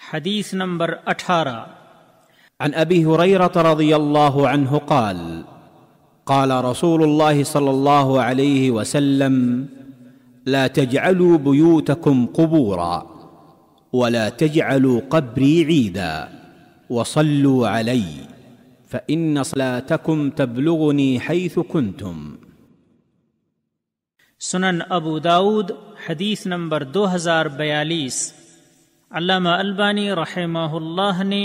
حدیث نمبر 18 عن أبي هريرة رضي الله عنه قال قال رسول الله صلى الله عليه وسلم لا تجعلوا بيوتكم قبورا ولا تجعلوا قبري عيدا وصلوا علي فإن صلاتكم تبلغني حيث كنتم۔ سنن ابو داود حدیث نمبر 2042۔ علامہ البانی رحمہ اللہ نے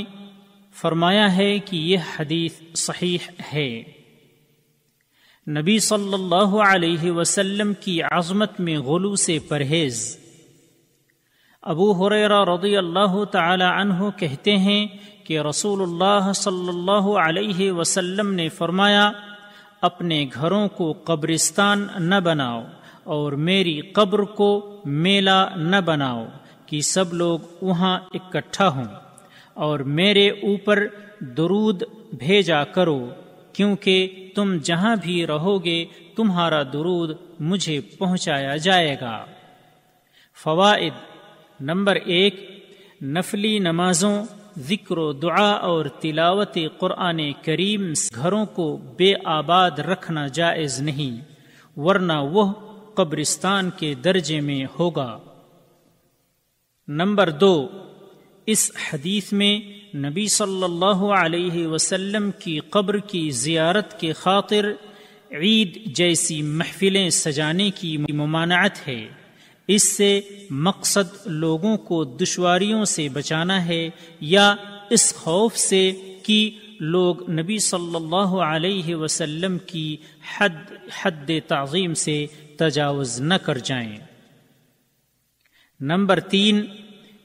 فرمایا ہے کہ یہ حدیث صحیح ہے۔ نبی صلی اللہ علیہ وسلم کی عظمت میں غلو سے پرہیز۔ ابو ہریرہ رضی اللہ تعالی عنہ کہتے ہیں کہ رسول اللہ صلی اللہ علیہ وسلم نے فرمایا، اپنے گھروں کو قبرستان نہ بناؤ اور میری قبر کو میلہ نہ بناؤ کہ سب لوگ وہاں اکٹھا ہوں، اور میرے اوپر درود بھیجا کرو، کیونکہ تم جہاں بھی رہو گے تمہارا درود مجھے پہنچایا جائے گا۔ فوائد: نمبر 1، نفلی نمازوں، ذکر و دعا اور تلاوت قرآن کریم سے گھروں کو بے آباد رکھنا جائز نہیں، ورنہ وہ قبرستان کے درجے میں ہوگا۔ نمبر 2، اس حدیث میں نبی صلی اللہ علیہ وسلم کی قبر کی زیارت کے خاطر عید جیسی محفلیں سجانے کی ممانعت ہے۔ اس سے مقصد لوگوں کو دشواریوں سے بچانا ہے، یا اس خوف سے کہ لوگ نبی صلی اللہ علیہ وسلم کی حد تعظیم سے تجاوز نہ کر جائیں۔ نمبر 3،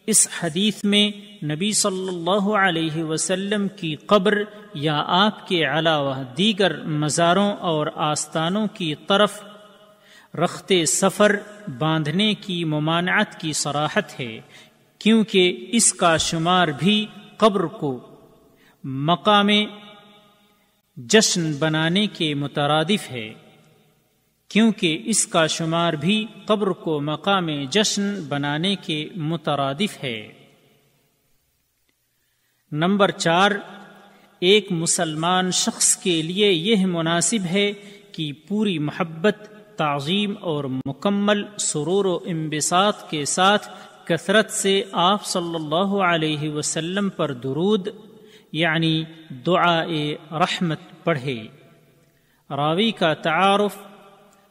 اس حدیث میں نبی صلی اللہ علیہ وسلم کی قبر یا آپ کے علاوہ دیگر مزاروں اور آستانوں کی طرف رخت سفر باندھنے کی ممانعت کی صراحت ہے، کیونکہ اس کا شمار بھی قبر کو مقام جشن بنانے کے مترادف ہے، نمبر 4، ایک مسلمان شخص کے لیے یہ مناسب ہے کہ پوری محبت، تعظیم اور مکمل سرور و انبساط کے ساتھ کثرت سے آپ صلی اللہ علیہ وسلم پر درود یعنی دعائے رحمت پڑھے۔ راوی کا تعارف،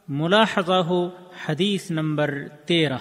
ملاحظہ ہو حدیث نمبر 13۔